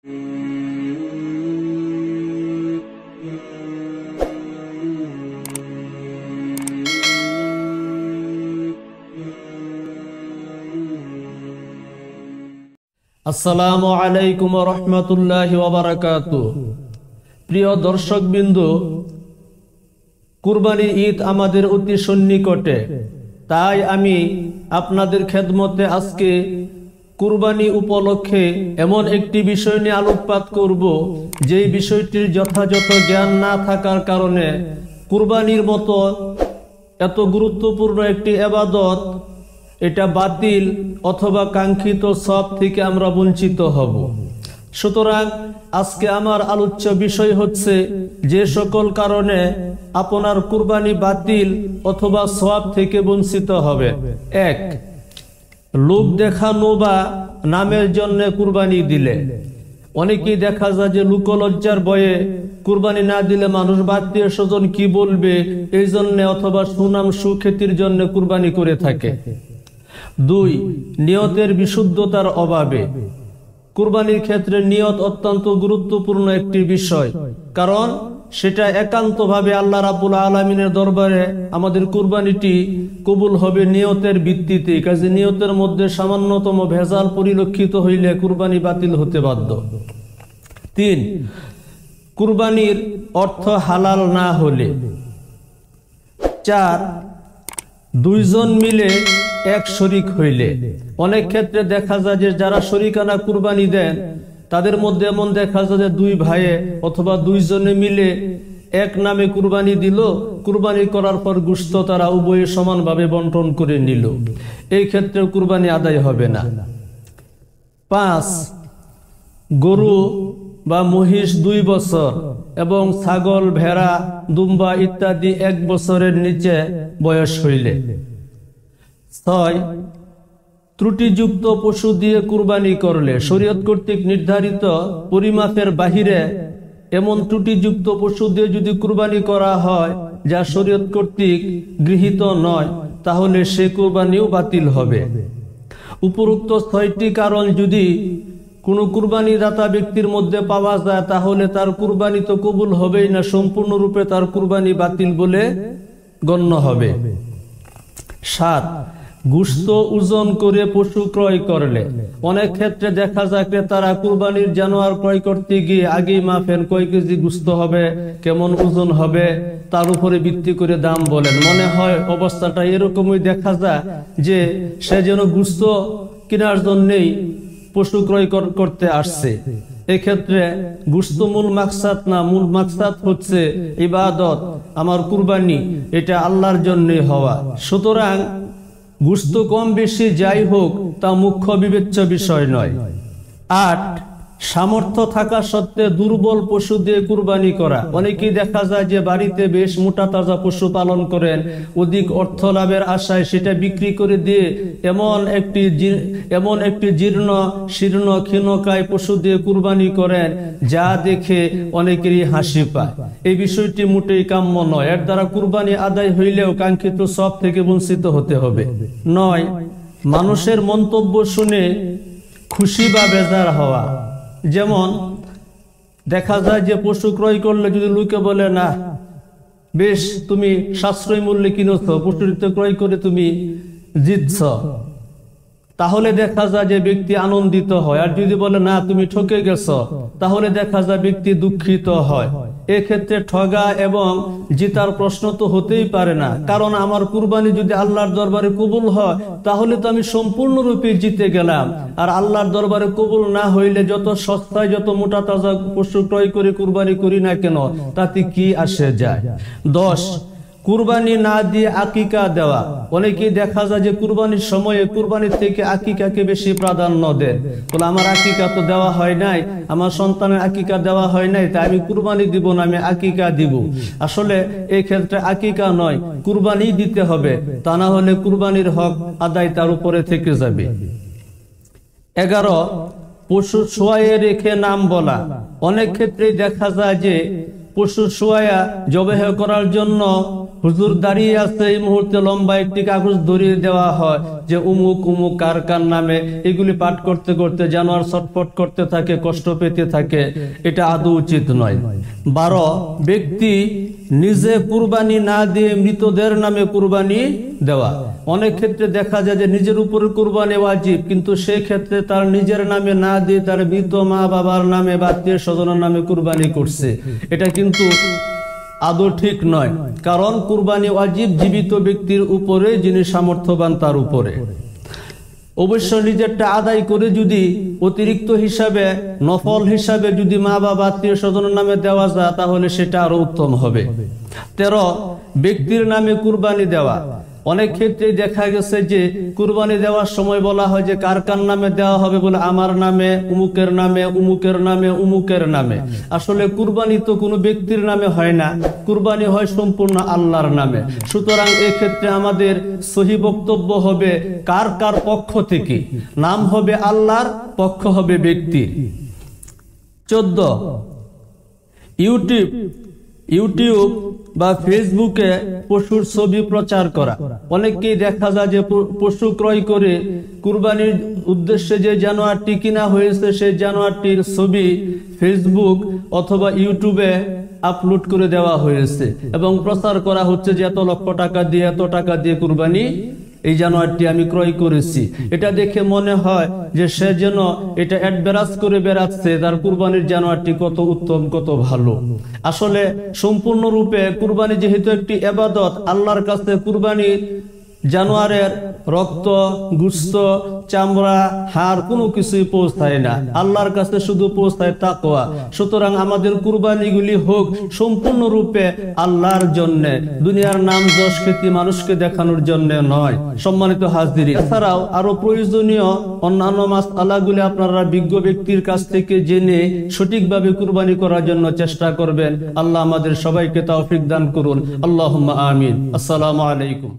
আসসালামু আলাইকুম ওয়া রাহমাতুল্লাহি ওয়া বারাকাতুহু। প্রিয় দর্শকবৃন্দ, কুরবানি ঈদ আমাদের অতি সন্নিকটে, তাই আমি আপনাদের খেদমতে আজকে কুরবানি উপলক্ষে এমন একটি বিষয় নিয়ে আলোকপাত করব, যেই বিষয়টির যথাযথ জ্ঞান না থাকার কারণে কুরবানির মতো এত গুরুত্বপূর্ণ একটি ইবাদত এটা বাতিল অথবা কাঙ্ক্ষিত সওয়াব থেকে আমরা বঞ্চিত হব। সুতরাং আজকে আমার আলোচ্য বিষয় হচ্ছে যে সকল কারণে আপনার কুরবানি বাতিল অথবা সওয়াব থেকে বঞ্চিত হবে। 1, লোক দেখানো বা নামের জন্য কুরবানি দিলে। অনেকেই দেখা যায় যে লোকলজ্জার ভয়ে কুরবানি না দিলে মানুষ আত্মীয় স্বজন কি বলবে এই জন্য অথবা সুনাম সুখ্যাতির জন্য কুরবানি করে থাকে। 2, নিয়তের বিশুদ্ধতার অভাবে। কুরবানির ক্ষেত্রে নিয়ত অত্যন্ত গুরুত্বপূর্ণ একটি বিষয়, কারণ সেটা একান্তভাবে আল্লাহ রাব্বুল আলামিনের দরবারে আমাদের কুরবানিটি কবুল হবে নিয়তের ভিত্তিতে। কাজে নিয়তের মধ্যে সামান্যতম ভেজাল পরিলক্ষিত হইলে কুরবানি বাতিল হতে বাধ্য। 3, কুরবানির অর্থ হালাল না হলে। 4, 2 জন মিলে এক শরিক হইলে। অনেক ক্ষেত্রে দেখা যায় যে যারা শরিকানা কুরবানি দেন তাদের মধ্যে এমন দেখা যায় যে 2 ভাইয়ে অথবা 2 জনে মিলে এক নামে কুরবানি দিল, কুরবানি করার পর গোশত তারা উভয়ে সমানভাবে বন্টন করে নিল, এই ক্ষেত্রে কুরবানি আদায় হবে না। 5, গরু বা মহিষ 2 বছর এবং ছাগল, ভেড়া, দুম্বা ইত্যাদি 1 বছরের নিচে বয়স হইলে। 6, ত্রুটিযুক্ত পশু দিয়ে কুরবানি করলে। শরীয়ত কর্তৃক নির্ধারিত পরিমাপের বাহিরে এমন ত্রুটিযুক্ত পশু দিয়ে যদি কুরবানি করা হয় যা শরীয়ত কর্তৃক গৃহীত নয়, তাহলে সে কুরবানিও বাতিল হবে। উপরোক্ত 6টি কারণ যদি কোনো কুরবানি দাতা ব্যক্তির মধ্যে পাওয়া যায় তাহলে তার কুরবানি তো কবুল হবেই না, সম্পূর্ণরূপে তার কুরবানি বাতিল বলে গণ্য হবে। 7, গোশত ওজন করে পশু ক্রয় করলে। অনেক ক্ষেত্রে দেখা যায় ক্রেতারা কুরবানির জানোয়ার ক্রয় করতে গিয়ে আগেই মাপেন কয় কেজি গোশত হবে, কেমন ওজন হবে, তার উপরে ভিত্তি করে দাম বলেন। মনে হয় অবস্থাটা এরকমই দেখা যায় যে সে যেন গোশত কেনার জন্যই পশু ক্রয় করতে আসছে। এক্ষেত্রে গোশত মূল মাকসাদ না, মূল মাকসাদ হচ্ছে ইবাদত, আমার কুরবানি এটা আল্লাহর জন্যই হওয়া। সুতরাং গোশত কম বেশি যাই হোক তা মুখ্য বিবেচ্য বিষয় নয়। 8, সামর্থ্য থাকা সত্ত্বে দুর্বল পশু দিয়ে কুরবানি করা। অনেকেই দেখা যায় যে বাড়িতে বেশ মোটা তাজা পশু পালন করেন, অধিক অর্থ লাভের আশায় সেটা বিক্রি করে দিয়ে এমন একটি জীর্ণ শীর্ণ ক্ষীণকায় পশু দিয়ে কুরবানি করেন যা দেখে অনেকেরই হাসি পায়। এই বিষয়টি মোটেই কাম্য নয়। এর দ্বারা কুরবানি আদায় হইলেও কাঙ্ক্ষিত সওয়াব থেকে বঞ্চিত হতে হবে। 9, মানুষের মন্তব্য শুনে খুশি বা বেজার হওয়া। যেমন দেখা যায় যে পশু ক্রয় করলে যদি লোকে বলে না বেশ তুমি সাশ্রয় মূল্যে কিনেছ, পশুটি ক্রয় করে তুমি জিতছ, তাহলে দেখা যায় যে ব্যক্তি আনন্দিত হয়। আর যদি বলে না তুমি ঠকে গেছ, তাহলে দেখা যায় ব্যক্তি দুঃখিত হয়। এক্ষেত্রে ঠগা এবং জিতার প্রশ্ন তো হতেই পারে না, কারণ আমার কুরবানি যদি আল্লাহর দরবারে কবুল হয় তাহলে তো আমি সম্পূর্ণরূপে জিতে গেলাম। আর আল্লাহর দরবারে কবুল না হইলে যত সস্তায় যত মোটা তাজা পশু ক্রয় করে কুরবানি করি না কেন তাতে কি আসে যায়। 10, কুরবানি না দিয়ে আকিকা দেওয়া। অনেকেই দেখা যায় যে কুরবানির সময়ে কুরবানির থেকে আকিকাকে বেশি প্রাধান্য দেন। বলে আমার আকিকা তো দেওয়া হয় নাই, আমার সন্তানের আকিকা দেওয়া হয় নাই, তাই আমি কুরবানি দিব না, আমি আকিকা দিব। আসলে এই ক্ষেত্রে আকিকা নয়, কুরবানি দিতে হবে, তা না হলে কুরবানির হক আদায় তার উপরে থেকে যাবে। 11, পশু শোয়ায়ে রেখে নাম বলা। অনেক ক্ষেত্রেই দেখা যায় যে পশু শোয়া জবেহ করার জন্য হুজুর দাঁড়িয়ে আছে, এই মুহূর্তে লম্বা একটি কাগজ ধরিয়ে দেওয়া হয় যে উমুক উমুক কার কার নামে, এগুলি পাঠ করতে করতে জানোয়ার ছটফট করতে থাকে, কষ্ট পেতে থাকে। এটা আদৌ উচিত নয়। 12, ব্যক্তি নিজে কুরবানি না দিয়ে মৃতদের নামে কুরবানি দেওয়া। অনেক ক্ষেত্রে দেখা যায় যে নিজের উপরে কুরবানি ওয়াজিব, কিন্তু সেই ক্ষেত্রে তার নিজের নামে না দিয়ে তার মৃত মা বাবার নামে বা আত্মীয় স্বজনের নামে কুরবানি করছে। এটা কিন্তু আদৌ ঠিক নয়, কারণ কুরবানি ওয়াজিব জীবিত ব্যক্তির উপরে, যিনি সামর্থ্যবান তার উপরে। অবশ্য নিজেরটা আদায় করে যদি অতিরিক্ত হিসাবে, নফল হিসাবে যদি মা বাবা আত্মীয় স্বজনের নামে দেওয়া যায়, তাহলে সেটা আরো উত্তম হবে। 13, ব্যক্তির নামে কুরবানি দেওয়া। অনেক ক্ষেত্রে দেখা গেছে যে কুরবানি দেওয়ার সময় বলা হয় যে কার কার নামে দেওয়া হবে, বলে আমার নামে, উমুকের নামে, উমুকের নামে, উমুকের নামে। আসলে কুরবানি তো কোনো ব্যক্তির নামে হয় না, কুরবানি হয় সম্পূর্ণ আল্লাহর নামে। সুতরাং এক্ষেত্রে আমাদের সহি বক্তব্য হবে কার কার পক্ষ থেকে, নাম হবে আল্লাহর, পক্ষ হবে ব্যক্তির। 14, ইউটিউব বা ফেসবুকে পশুর ছবি প্রচার করা। অনেককেই দেখা যায় যে পশু ক্রয় করে কুরবানির উদ্দেশ্যে যে জানোয়ারটি কিনা হয়েছে সেই জানোয়ারটির ছবি ফেসবুক অথবা ইউটিউবে আপলোড করে দেওয়া হয়েছে এবং প্রচার করা হচ্ছে যে এত লক্ষ টাকা দিয়ে, এত টাকা দিয়ে কুরবানি এই জানোয়ারটি আমি ক্রয় করেছি। এটা দেখে মনে হয় যে সে যেন এটা অ্যাডভার্টাইজ করে বেড়াচ্ছে তার কুরবানির জানোয়ারটি কত উত্তম, কত ভালো। আসলে সম্পূর্ণরূপে কুরবানি যেহেতু একটি ইবাদত, আল্লাহর কাছে কুরবানির জানোয়ারের রক্ত, গোশত, চামড়া, হাড় কোনো কিছুই পৌঁছায় না, আল্লাহর কাছে শুধু পৌঁছায় তাকওয়া। সুতরাং আমাদের কুরবানিগুলি হোক সম্পূর্ণরূপে আল্লাহর জন্য, দুনিয়ার নাম যশ খ্যাতি মানুষকে দেখানোর জন্য নয়। সম্মানিত হাজিরিন, এছাড়াও আরো প্রয়োজনীয় অন্যান্য মাসআলাগুলি আপনারা বিজ্ঞ ব্যক্তির কাছ থেকে জেনে সঠিকভাবে কুরবানি করার জন্য চেষ্টা করবেন। আল্লাহ আমাদের সবাইকে তৌফিক দান করুন। আল্লাহুম্মা আমিন। আসসালামু আলাইকুম।